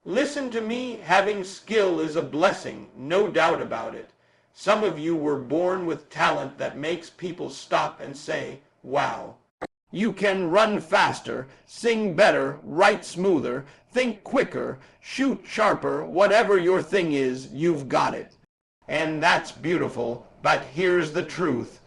Listen to me, having skill is a blessing, no doubt about it. Some of you were born with talent that makes people stop and say, wow. You can run faster, sing better, write smoother, think quicker, shoot sharper, whatever your thing is, you've got it. And that's beautiful, but here's the truth.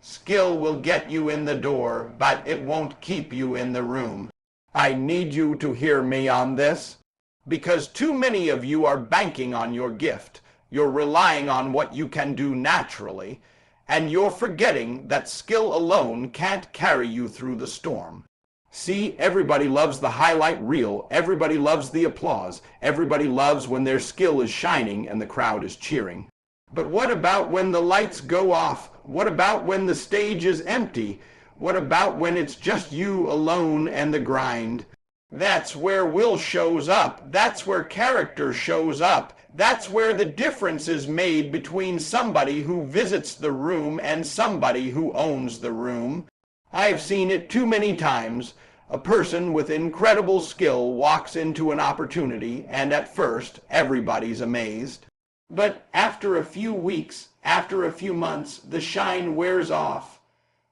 Skill will get you in the door, but it won't keep you in the room. I need you to hear me on this, because too many of you are banking on your gift. You're relying on what you can do naturally, and you're forgetting that skill alone can't carry you through the storm. See, everybody loves the highlight reel. Everybody loves the applause. Everybody loves when their skill is shining and the crowd is cheering. But what about when the lights go off? What about when the stage is empty? What about when it's just you alone and the grind? That's where will shows up. That's where character shows up. That's where the difference is made between somebody who visits the room and somebody who owns the room. I've seen it too many times. A person with incredible skill walks into an opportunity, and at first everybody's amazed. But after a few weeks, after a few months, the shine wears off.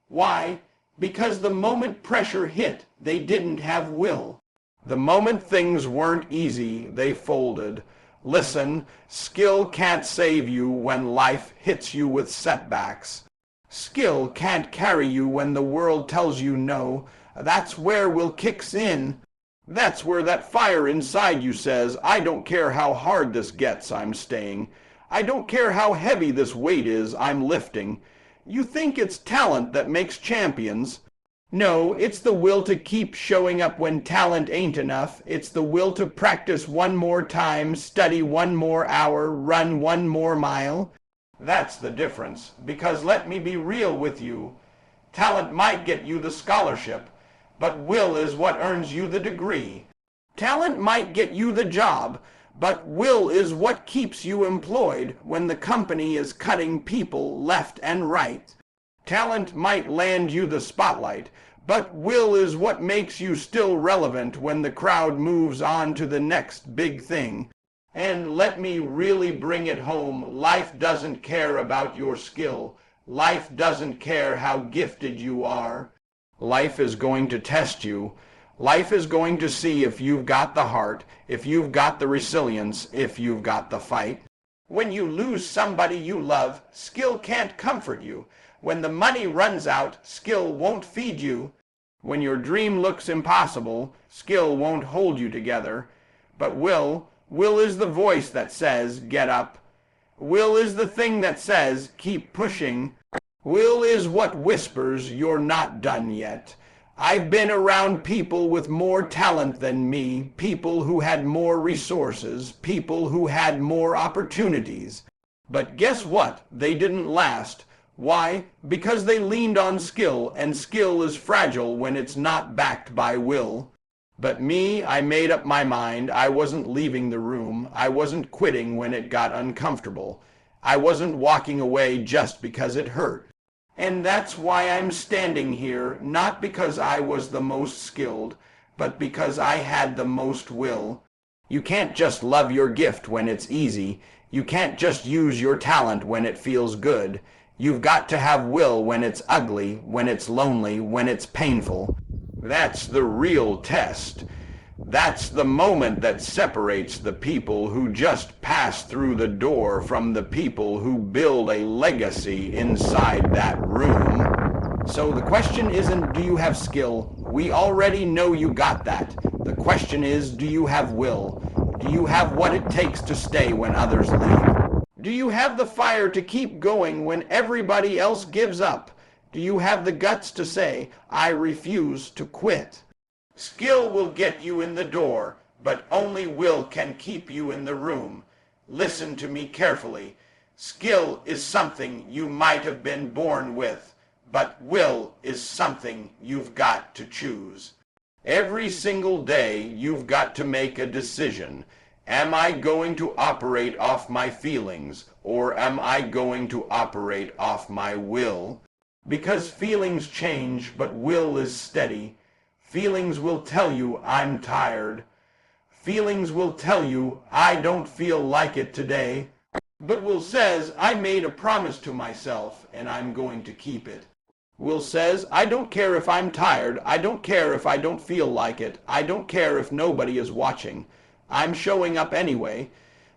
Why? Because the moment pressure hit, they didn't have will. The moment things weren't easy, they folded. Listen, skill can't save you when life hits you with setbacks. Skill can't carry you when the world tells you no. That's where will kicks in. That's where that fire inside you says, I don't care how hard this gets, I'm staying. I don't care how heavy this weight is, I'm lifting. You think it's talent that makes champions. No, it's the will to keep showing up when talent ain't enough. It's the will to practice one more time, study one more hour, run one more mile. That's the difference, because let me be real with you. Talent might get you the scholarship, but will is what earns you the degree. Talent might get you the job, but will is what keeps you employed when the company is cutting people left and right. Talent might land you the spotlight, but will is what makes you still relevant when the crowd moves on to the next big thing. And let me really bring it home, life doesn't care about your skill. Life doesn't care how gifted you are. Life is going to test you. Life is going to see if you've got the heart, if you've got the resilience, if you've got the fight. When you lose somebody you love, skill can't comfort you. When the money runs out, skill won't feed you. When your dream looks impossible, skill won't hold you together. But will is the voice that says, get up. Will is the thing that says, keep pushing. Will is what whispers, you're not done yet. I've been around people with more talent than me, people who had more resources, people who had more opportunities. But guess what? They didn't last. Why? Because they leaned on skill, and skill is fragile when it's not backed by will. But me, I made up my mind. I wasn't leaving the room. I wasn't quitting when it got uncomfortable. I wasn't walking away just because it hurt. And that's why I'm standing here, not because I was the most skilled, but because I had the most will. You can't just love your gift when it's easy. You can't just use your talent when it feels good. You've got to have will when it's ugly, when it's lonely, when it's painful. That's the real test. That's the moment that separates the people who just pass through the door from the people who build a legacy inside that room. So the question isn't, do you have skill? We already know you got that. The question is, do you have will? Do you have what it takes to stay when others leave? Do you have the fire to keep going when everybody else gives up? Do you have the guts to say, I refuse to quit? Skill will get you in the door, but only will can keep you in the room. Listen to me carefully. Skill is something you might have been born with, but will is something you've got to choose. Every single day you've got to make a decision. Am I going to operate off my feelings, or am I going to operate off my will? Because feelings change, but will is steady. Feelings will tell you I'm tired. Feelings will tell you, I don't feel like it today. But Will says, I made a promise to myself, and I'm going to keep it. Will says, I don't care if I'm tired. I don't care if I don't feel like it. I don't care if nobody is watching. I'm showing up anyway.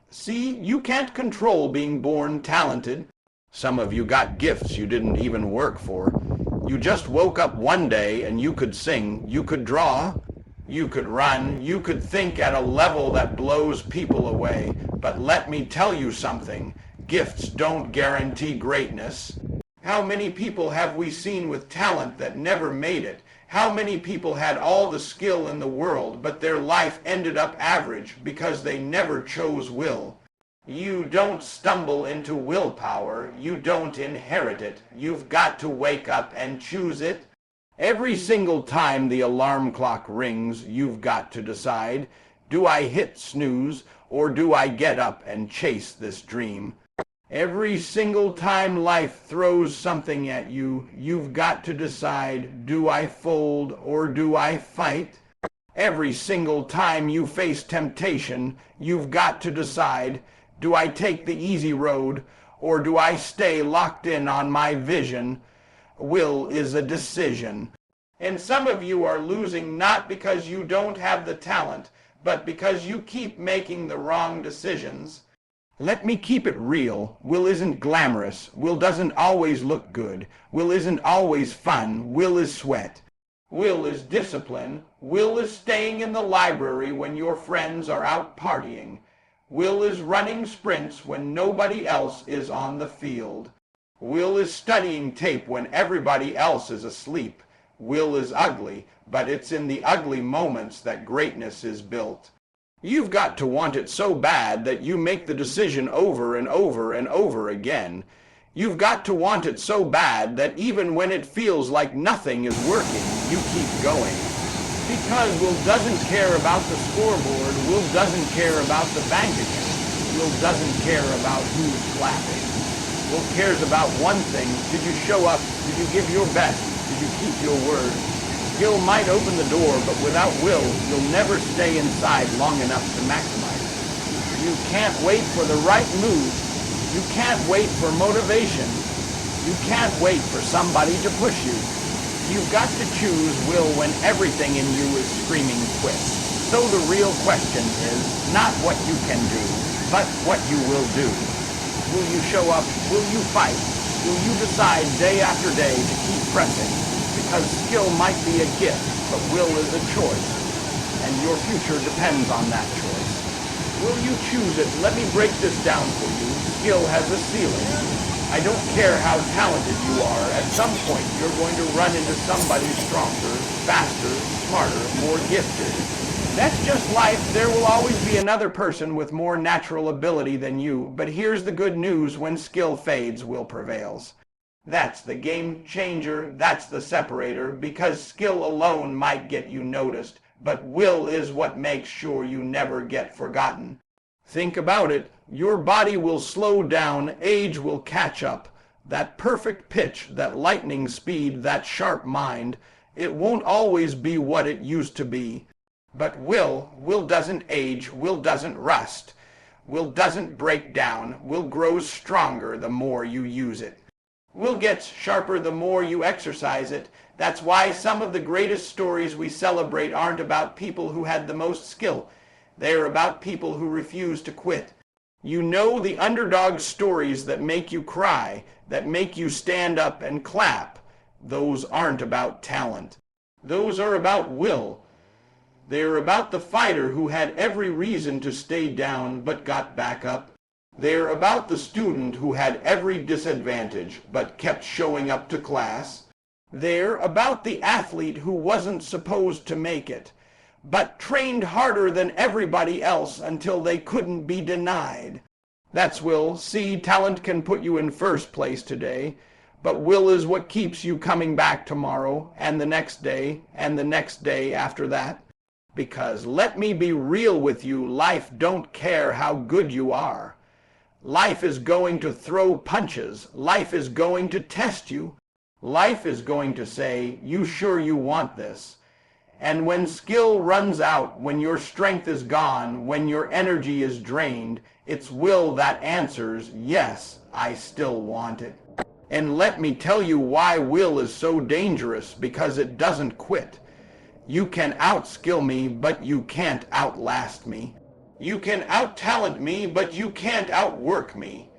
See, you can't control being born talented. Some of you got gifts you didn't even work for. You just woke up one day and you could sing, you could draw, you could run, you could think at a level that blows people away. But let me tell you something, gifts don't guarantee greatness. How many people have we seen with talent that never made it? How many people had all the skill in the world, but their life ended up average because they never chose will? You don't stumble into willpower. You don't inherit it. You've got to wake up and choose it. Every single time the alarm clock rings, you've got to decide, do I hit snooze or do I get up and chase this dream? Every single time life throws something at you, you've got to decide, do I fold or do I fight? Every single time you face temptation, you've got to decide, do I take the easy road or do I stay locked in on my vision? Will is a decision. And some of you are losing not because you don't have the talent, but because you keep making the wrong decisions. Let me keep it real. Will isn't glamorous. Will doesn't always look good. Will isn't always fun. Will is sweat. Will is discipline. Will is staying in the library when your friends are out partying. Will is running sprints when nobody else is on the field. Will is studying tape when everybody else is asleep. Will is ugly, but it's in the ugly moments that greatness is built. You've got to want it so bad that you make the decision over and over and over again. You've got to want it so bad that even when it feels like nothing is working, you keep going. Because Will doesn't care about the scoreboard, Will doesn't care about the bank account, Will doesn't care about who's clapping. Will cares about one thing, did you show up, did you give your best, did you keep your word? Skill might open the door, but without will, you'll never stay inside long enough to maximize it. You can't wait for the right move. You can't wait for motivation. You can't wait for somebody to push you. You've got to choose will when everything in you is screaming quit. So the real question is not what you can do, but what you will do. Will you show up? Will you fight? Will you decide day after day to keep pressing? Because skill might be a gift, but will is a choice, and your future depends on that choice. Will you choose it? Let me break this down for you. Skill has a ceiling. I don't care how talented you are, at some point you're going to run into somebody stronger, faster, smarter, more gifted. That's just life. There will always be another person with more natural ability than you, but here's the good news: when skill fades, will prevails. That's the game changer, that's the separator, because skill alone might get you noticed, but will is what makes sure you never get forgotten. Think about it. Your body will slow down, age will catch up. That perfect pitch, that lightning speed, that sharp mind, it won't always be what it used to be. But will doesn't age, will doesn't rust. Will doesn't break down, will grows stronger the more you use it. Will gets sharper the more you exercise it. That's why some of the greatest stories we celebrate aren't about people who had the most skill. They're about people who refuse to quit. You know, the underdog stories that make you cry, that make you stand up and clap, those aren't about talent. Those are about will. They're about the fighter who had every reason to stay down but got back up. They're about the student who had every disadvantage but kept showing up to class. They're about the athlete who wasn't supposed to make it, but trained harder than everybody else until they couldn't be denied. That's will. See, talent can put you in first place today, but will is what keeps you coming back tomorrow and the next day and the next day after that. Because let me be real with you, life don't care how good you are. Life is going to throw punches. Life is going to test you. Life is going to say, you sure you want this? And when skill runs out, when your strength is gone, when your energy is drained, it's will that answers, yes, I still want it. And let me tell you why will is so dangerous, because it doesn't quit. You can outskill me, but you can't outlast me. You can out-talent me, but you can't outwork me.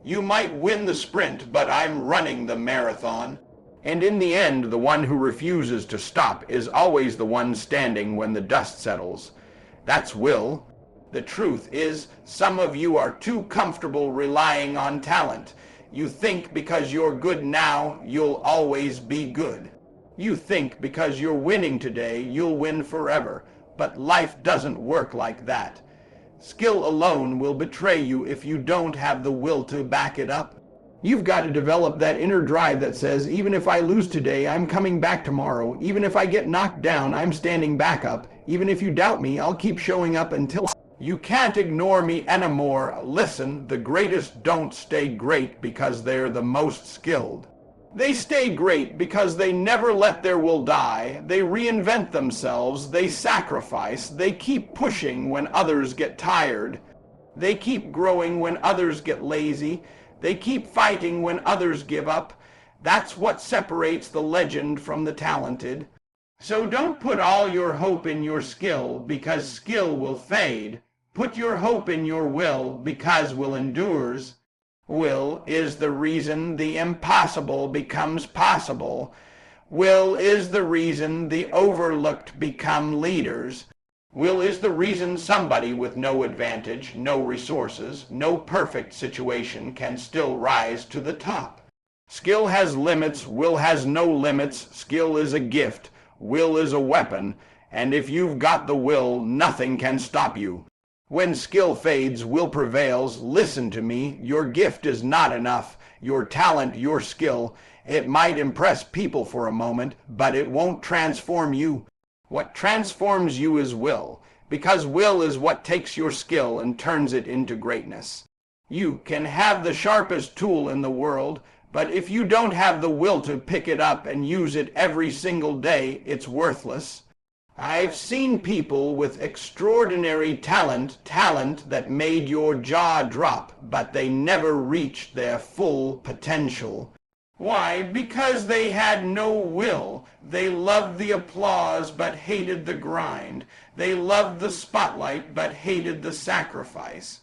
You might win the sprint, but I'm running the marathon. And in the end, the one who refuses to stop is always the one standing when the dust settles. That's will. The truth is, some of you are too comfortable relying on talent. You think because you're good now, you'll always be good. You think because you're winning today, you'll win forever. But life doesn't work like that. Skill alone will betray you if you don't have the will to back it up. You've got to develop that inner drive that says, even if I lose today, I'm coming back tomorrow. Even if I get knocked down, I'm standing back up. Even if you doubt me, I'll keep showing up until... You can't ignore me anymore. Listen, the greatest don't stay great because they're the most skilled. They stay great because they never let their will die. They reinvent themselves. They sacrifice. They keep pushing when others get tired. They keep growing when others get lazy. They keep fighting when others give up. That's what separates the legend from the talented. So don't put all your hope in your skill, because skill will fade. Put your hope in your will, because will endures. Will is the reason the impossible becomes possible. Will is the reason the overlooked become leaders. Will is the reason somebody with no advantage, no resources, no perfect situation can still rise to the top. Skill has limits, will has no limits. Skill is a gift, will is a weapon, and if you've got the will, nothing can stop you. When skill fades, will prevails. Listen to me, your gift is not enough. Your talent, your skill, it might impress people for a moment, but it won't transform you. What transforms you is will, because will is what takes your skill and turns it into greatness. You can have the sharpest tool in the world, but if you don't have the will to pick it up and use it every single day, it's worthless. I've seen people with extraordinary talent that made your jaw drop, but they never reached their full potential. Why? Because they had no will. They loved the applause but hated the grind. They loved the spotlight but hated the sacrifice.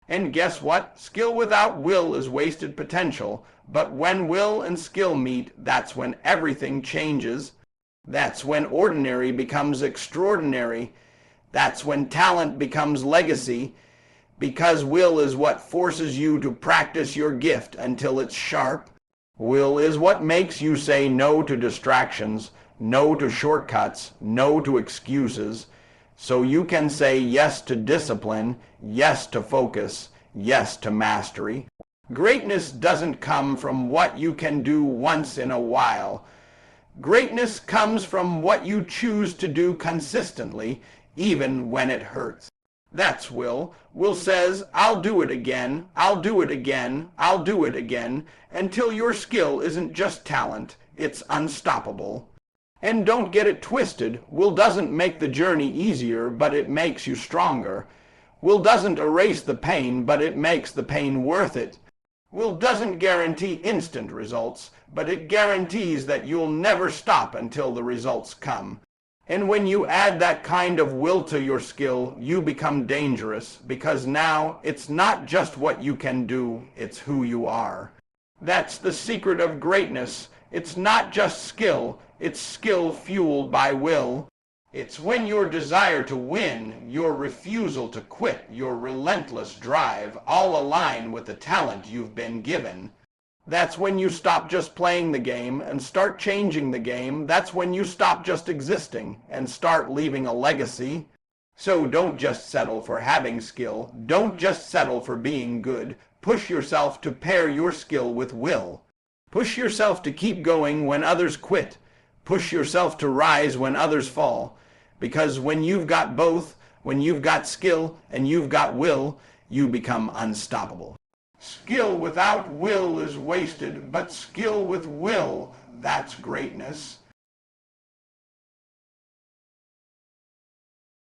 And guess what? Skill without will is wasted potential. But when will and skill meet, that's when everything changes. That's when ordinary becomes extraordinary. That's when talent becomes legacy. Because will is what forces you to practice your gift until it's sharp. Will is what makes you say no to distractions, no to shortcuts, no to excuses, so you can say yes to discipline, yes to focus, yes to mastery. Greatness doesn't come from what you can do once in a while. Greatness comes from what you choose to do consistently, even when it hurts. That's will. Will says, I'll do it again, I'll do it again, I'll do it again, until your skill isn't just talent, it's unstoppable. And don't get it twisted. Will doesn't make the journey easier, but it makes you stronger. Will doesn't erase the pain, but it makes the pain worth it. Will doesn't guarantee instant results, but it guarantees that you'll never stop until the results come. And when you add that kind of will to your skill, you become dangerous, because now it's not just what you can do, it's who you are. That's the secret of greatness. It's not just skill, it's skill fueled by will. It's when your desire to win, your refusal to quit, your relentless drive all align with the talent you've been given. That's when you stop just playing the game and start changing the game. That's when you stop just existing and start leaving a legacy. So don't just settle for having skill. Don't just settle for being good. Push yourself to pair your skill with will. Push yourself to keep going when others quit. Push yourself to rise when others fall. Because when you've got both, when you've got skill and you've got will, you become unstoppable. Skill without will is wasted, but skill with will, that's greatness.